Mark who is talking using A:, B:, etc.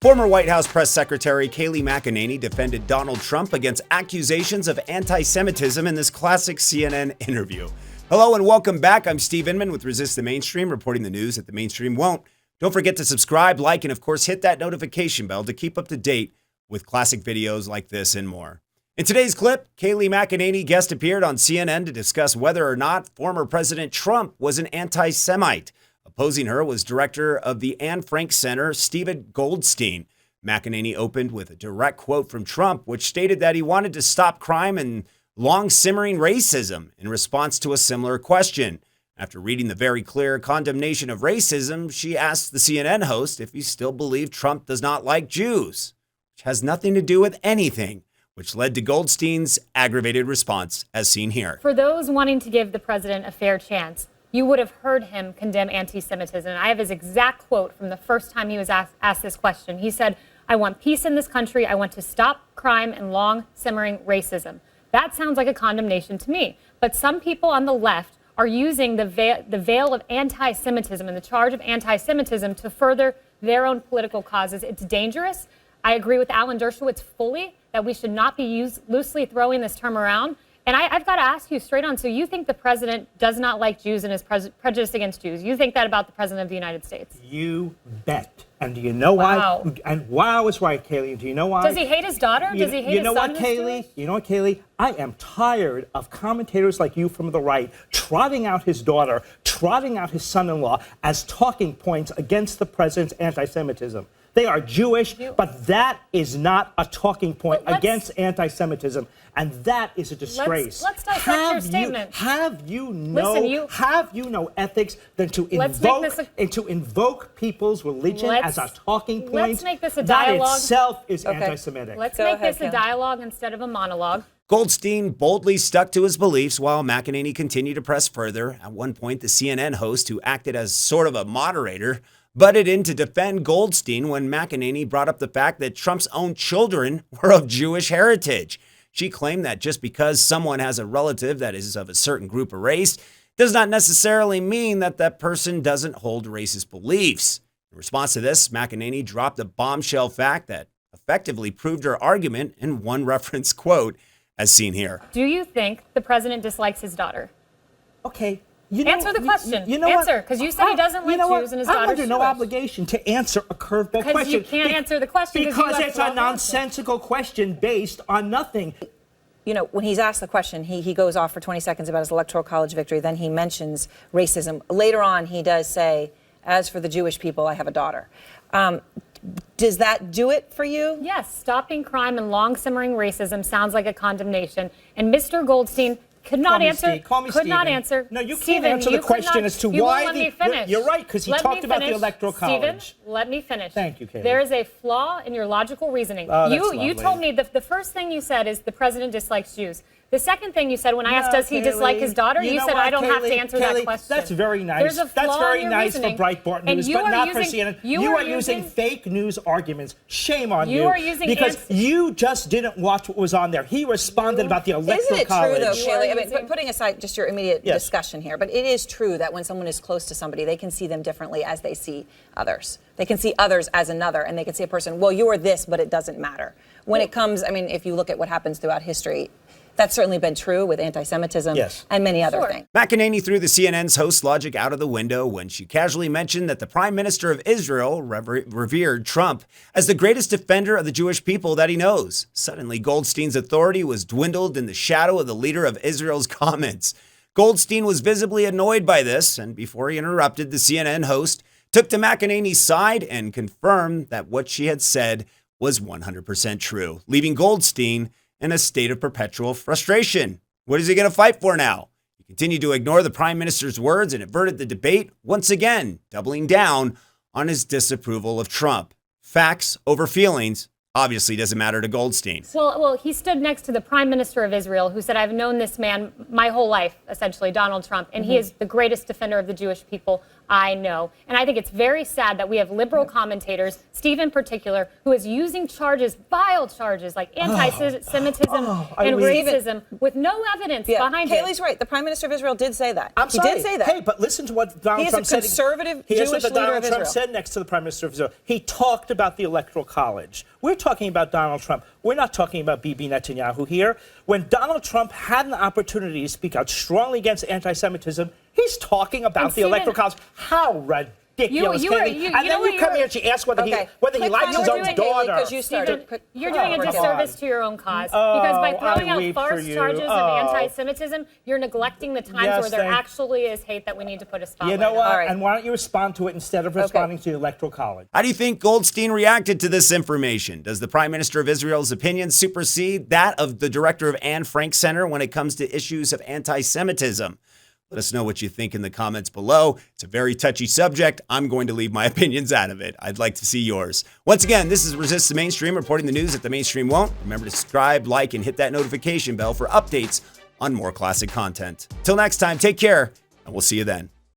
A: Former White House Press Secretary Kayleigh McEnany defended Donald Trump against accusations of anti-Semitism in this classic CNN interview. Hello and welcome back. I'm Steve Inman with Resist the Mainstream, reporting the news that the mainstream won't. Don't forget to subscribe, like, and of course hit that notification bell to keep up to date with classic videos like this and more. In today's clip, Kayleigh McEnany guest appeared on CNN to discuss whether or not former President Trump was an anti-Semite. Opposing her was director of the Anne Frank Center, Stephen Goldstein. McEnany opened with a direct quote from Trump, which stated that he wanted to stop crime and long-simmering racism in response to a similar question. After reading the very clear condemnation of racism, she asked the CNN host if he still believed Trump does not like Jews, which has nothing to do with anything, which led to Goldstein's aggravated response, as seen here.
B: For those wanting to give the president a fair chance, you would have heard him condemn anti-Semitism. And I have his exact quote from the first time he was asked this question. He said, "I want peace in this country. I want to stop crime and long-simmering racism." That sounds like a condemnation to me. But some people on the left are using the veil of anti-Semitism and the charge of anti-Semitism to further their own political causes. It's dangerous. I agree with Alan Dershowitz fully that we should not be loosely throwing this term around. And I've got to ask you straight on, so you think the president does not like Jews and is prejudiced against Jews? You think that about the president of the United States?
C: You bet. And do you know why? And wow is right, Kayleigh. Do you know why?
B: Does he hate his daughter? Does he hate his son?
C: You know what, Kayleigh? I am tired of commentators like you from the right trotting out his daughter, trotting out his son-in-law as talking points against the president's anti-Semitism. They are Jewish, but that is not a talking point against anti-Semitism, and that is a disgrace.
B: Let's dissect your statement.
C: Have you no ethics than to invoke people's religion as a talking point?
B: Let's make this a dialogue.
C: That itself is anti-Semitic.
B: Let's make this a dialogue instead of a monologue.
A: Goldstein boldly stuck to his beliefs while McEnany continued to press further. At one point, the CNN host, who acted as sort of a moderator, butted in to defend Goldstein when McEnany brought up the fact that Trump's own children were of Jewish heritage. She claimed that just because someone has a relative that is of a certain group or race does not necessarily mean that that person doesn't hold racist beliefs. In response to this, McEnany dropped a bombshell fact that effectively proved her argument in one reference quote, as seen here.
B: Do you think the president dislikes his daughter?
C: Okay.
B: Answer the question. Answer, because you said he doesn't like Jews and his daughter's
C: I'm under no obligation to answer a curveball question.
B: Because you can't answer the question.
C: Because it's a nonsensical question based on nothing.
D: You know, when he's asked the question, he goes off for 20 seconds about his electoral college victory. Then he mentions racism. Later on, he does say, as for the Jewish people, I have a daughter. Does that do it for you?
B: Yes. Stopping crime and long-simmering racism sounds like a condemnation. And Mr. Goldstein could not answer. Could not answer.
C: No, you can't answer the question as to why the. You're right, because he talked about the electoral college.
B: Stephen, let me finish.
C: Thank you, Kayleigh.
B: There is a flaw in your logical reasoning. You told me the first thing you said is the president dislikes Jews. The second thing you said when I asked, does he dislike his daughter? You said, I don't have to answer that question.
C: That's very nice.
B: There's a flaw
C: That's very
B: in your
C: nice
B: reasoning.
C: for Breitbart News, but not for CNN. You are using fake news arguments. Shame on you.
B: You are using
C: because you just didn't watch what was on there. He responded about the electoral college.
D: Isn't it true, though, Kayleigh? I mean, putting aside just your immediate discussion here, but it is true that when someone is close to somebody, they can see them differently as they see others. They can see others as another, and they can see a person, well, you are this, but it doesn't matter. When it comes, I mean, if you look at what happens throughout history, that's certainly been true with anti-Semitism and many other things.
A: McEnany threw the CNN's host logic out of the window when she casually mentioned that the Prime Minister of Israel revered Trump as the greatest defender of the Jewish people that he knows. Suddenly, Goldstein's authority was dwindled in the shadow of the leader of Israel's comments. Goldstein was visibly annoyed by this, and before he interrupted, the CNN host took to McEnany's side and confirmed that what she had said was 100% true, leaving Goldstein in a state of perpetual frustration. What is he going to fight for now? He continued to ignore the prime minister's words and averted the debate, once again doubling down on his disapproval of Trump. Facts over feelings obviously doesn't matter to Goldstein.
B: Well, he stood next to the Prime Minister of Israel, who said, I've known this man my whole life, essentially, Donald Trump, and he is the greatest defender of the Jewish people I know. And I think it's very sad that we have liberal commentators, Steve in particular, who is using charges, vile charges like anti-Semitism and racism with no evidence behind it.
D: Kayleigh's right. The Prime Minister of Israel did say that.
C: He
D: did say that.
C: Hey, but listen to what Donald Trump said.
D: He is a conservative
C: Here's
D: Jewish
C: what
D: leader
C: Donald
D: of
C: Trump
D: Israel.
C: said next to the Prime Minister of Israel. He talked about the Electoral College. We're talking about Donald Trump. We're not talking about Bibi Netanyahu here. When Donald Trump had an opportunity to speak out strongly against anti-Semitism, he's talking about the Electoral College. How ridiculous. Kayleigh. And then you come here and she asks whether he likes his own daughter.
D: Because you started.
B: You're doing a disservice to your own cause. Because by throwing out farce charges of anti-Semitism, you're neglecting the times where there actually is hate that we need to put a spotlight on.
C: You know what? And why don't you respond to it instead of responding to the Electoral College?
A: How do you think Goldstein reacted to this information? Does the Prime Minister of Israel's opinion supersede that of the director of Anne Frank Center when it comes to issues of anti-Semitism? Let us know what you think in the comments below. It's a very touchy subject. I'm going to leave my opinions out of it. I'd like to see yours. Once again, this is Resist the Mainstream, reporting the news that the mainstream won't. Remember to subscribe, like, and hit that notification bell for updates on more classic content. Till next time, take care, and we'll see you then.